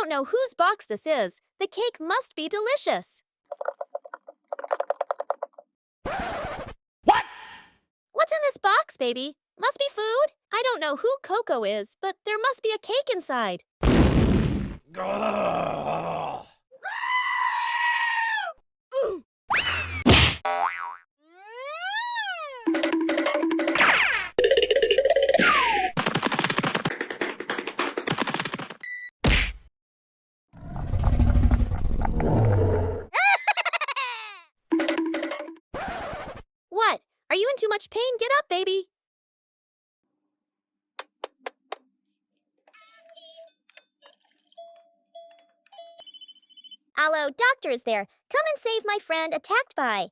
don't know whose box this is. The cake must be delicious. What? What's in this box, baby? Must be food? I don't know who Coco is, but there must be a cake inside. Ugh. What? Are you in too much pain? Get up, baby. Allo, doctor is there. Come and save my friend attacked by.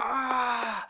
Ah.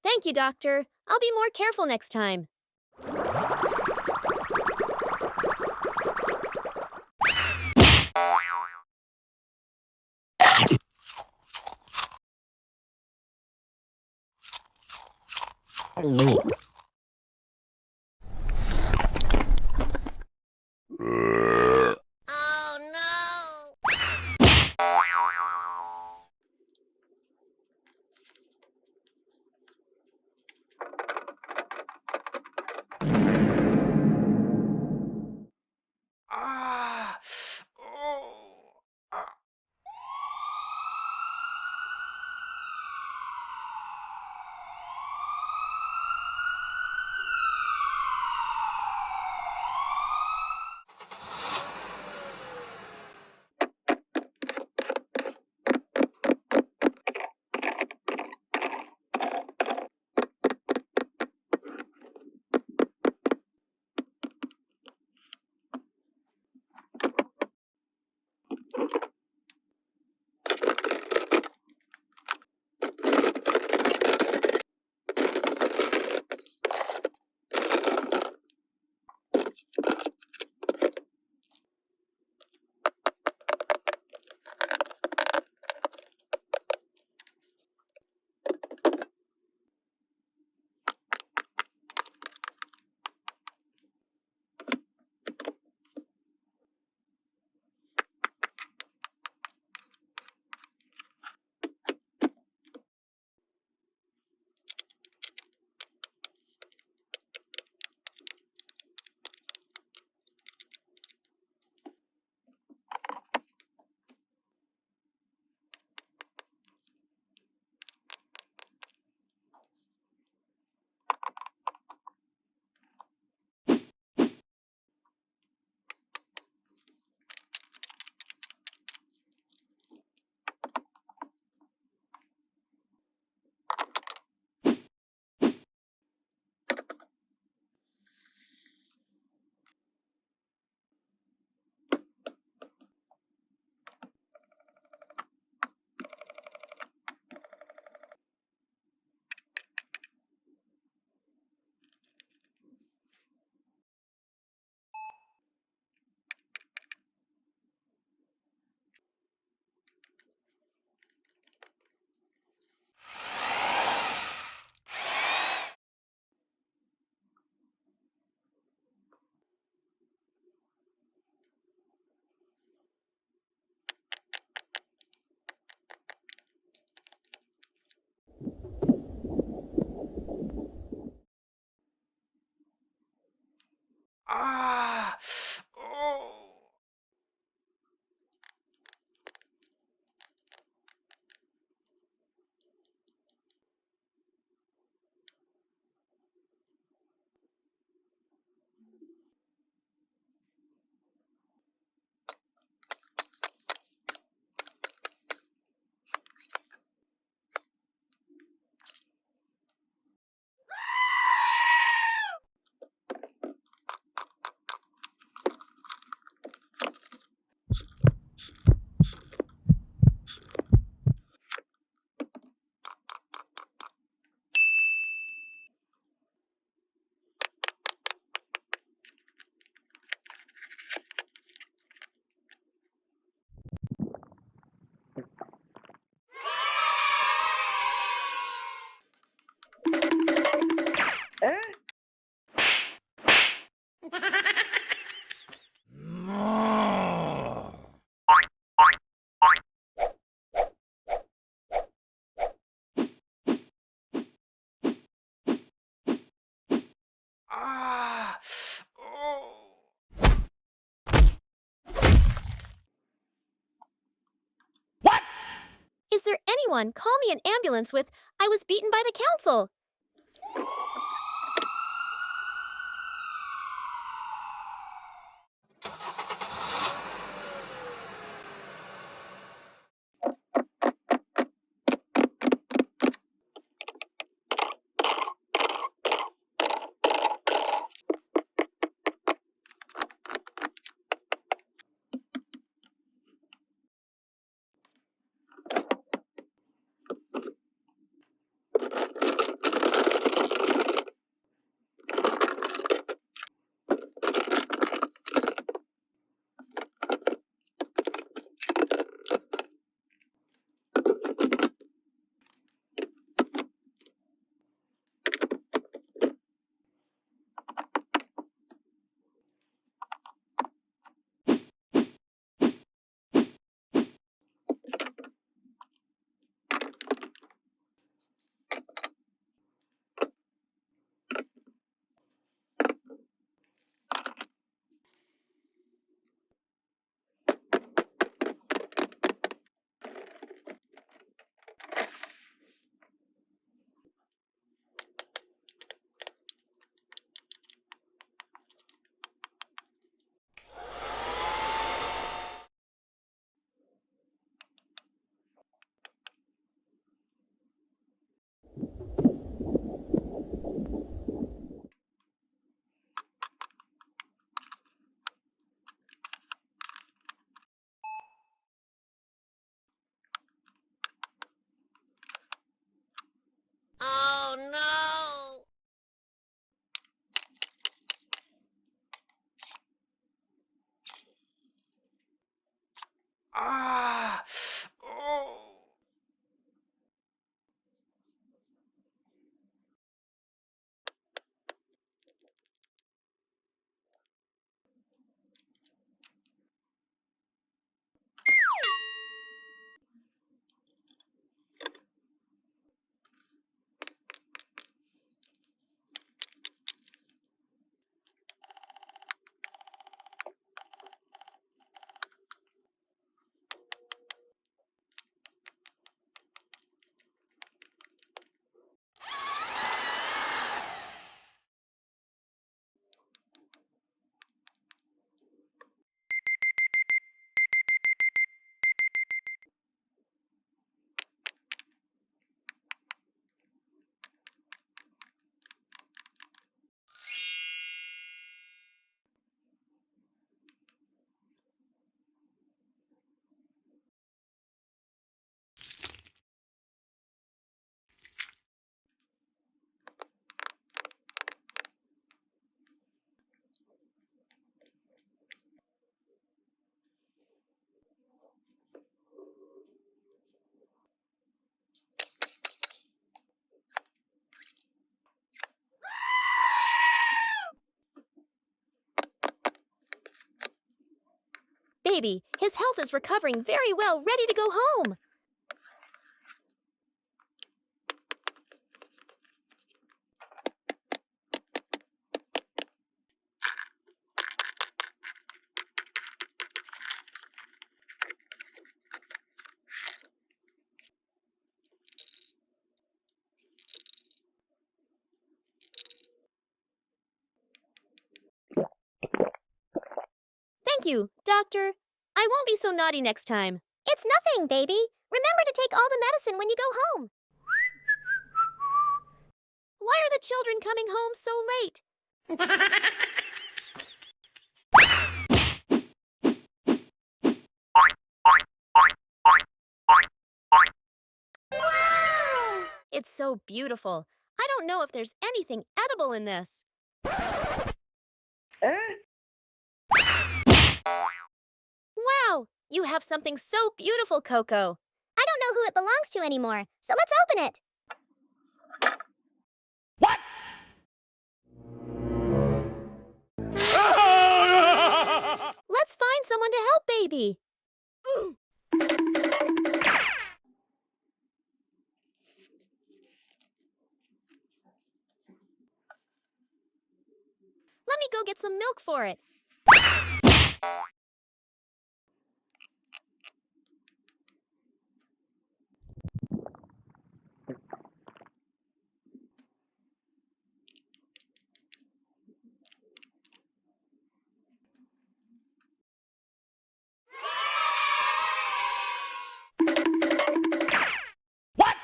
Thank you, doctor. I'll be more careful next time. Oh no! Ah. Oh. Ah. Ah! Oh! Ah! Oh! What? Is there anyone? Call me an ambulance with, I was beaten by the council. Oh no! Ah! Oh! Baby, his health is recovering very well, ready to go home. Thank you, Doctor. I won't be so naughty next time. It's nothing, baby. Remember to take all the medicine when you go home. Why are the children coming home so late? Wow! It's so beautiful. I don't know if there's anything edible in this. Wow! You have something so beautiful, Coco. I don't know who it belongs to anymore, so let's open it. What? Let's find someone to help baby. Let me go get some milk for it. What?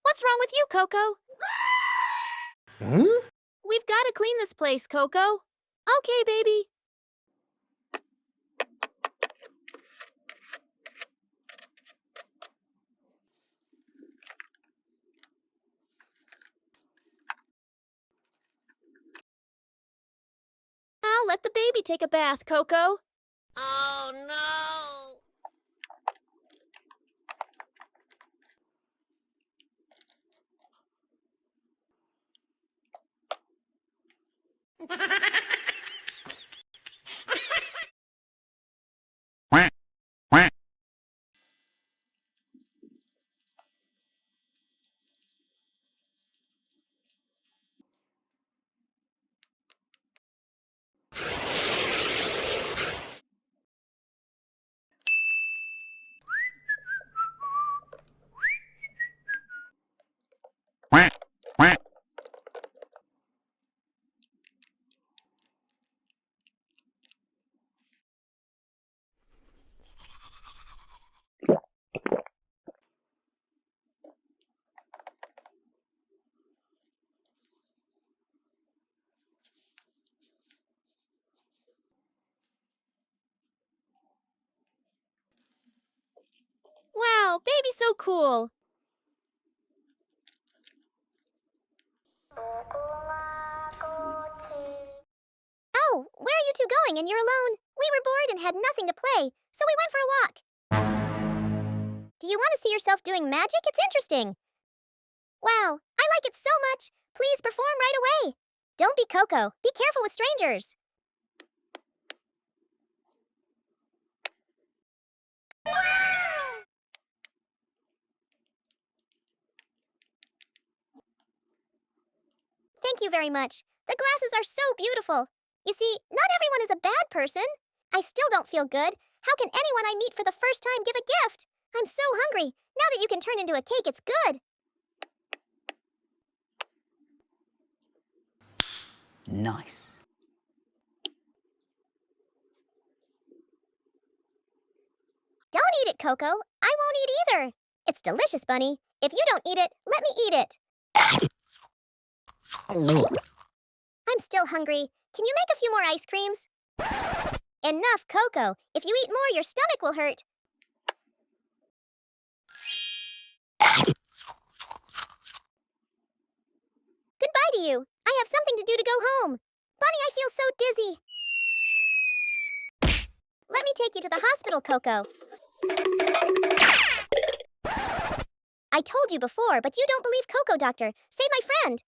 What's wrong with you, Coco? Huh? We've got to clean this place, Coco. Okay, baby. I'll let the baby take a bath, Coco. Oh no! Wow, baby's so cool. Oh, where are you two going and you're alone? We were bored and had nothing to play, so we went for a walk. Do you want to see yourself doing magic? It's interesting. Wow, I like it so much. Please perform right away. Don't be Coco. Be careful with strangers. Thank you very much. The glasses are so beautiful. You see, not everyone is a bad person. I still don't feel good. How can anyone I meet for the first time give a gift? I'm so hungry. Now that you can turn into a cake, it's good. Nice. Don't eat it, Coco. I won't eat either. It's delicious, Bunny. If you don't eat it, let me eat it. I'm still hungry. Can you make a few more ice creams? Enough, Coco. If you eat more, your stomach will hurt. Goodbye to you. I have something to do to go home. Bunny, I feel so dizzy. Let me take you to the hospital, Coco. I told you before, but you don't believe Coco, Doctor. Save my friend.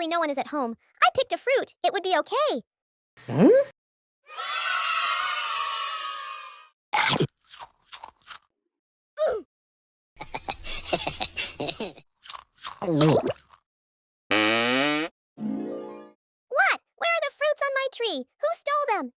Usually no one is at home. I picked a fruit. It would be okay. What? Where are the fruits on my tree? Who stole them?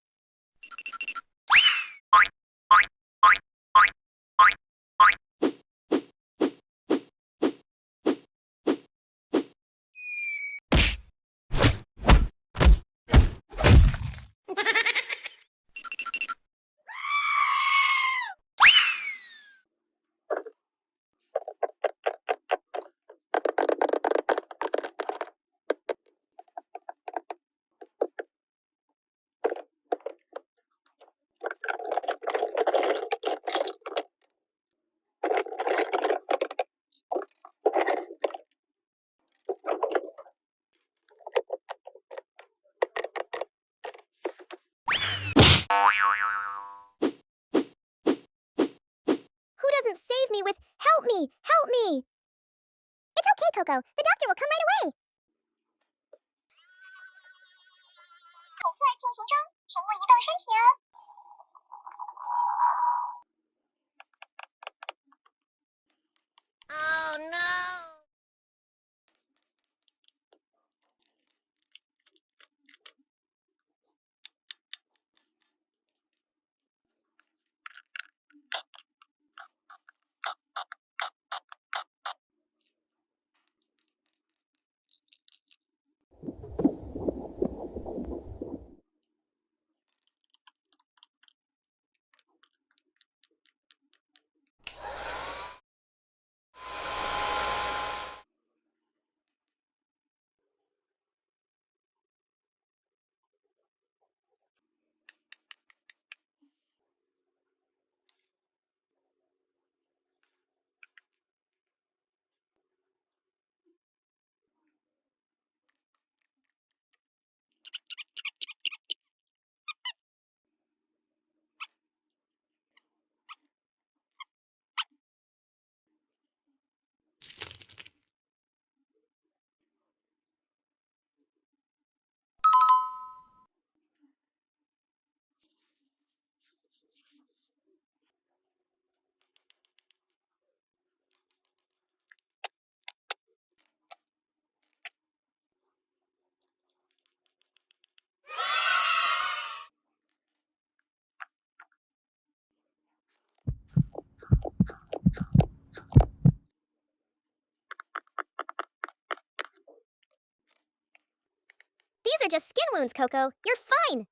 Who doesn't save me with help me, help me? It's okay, Coco. The doctor will come right away. Oh no! These are just skin wounds, Coco. You're fine.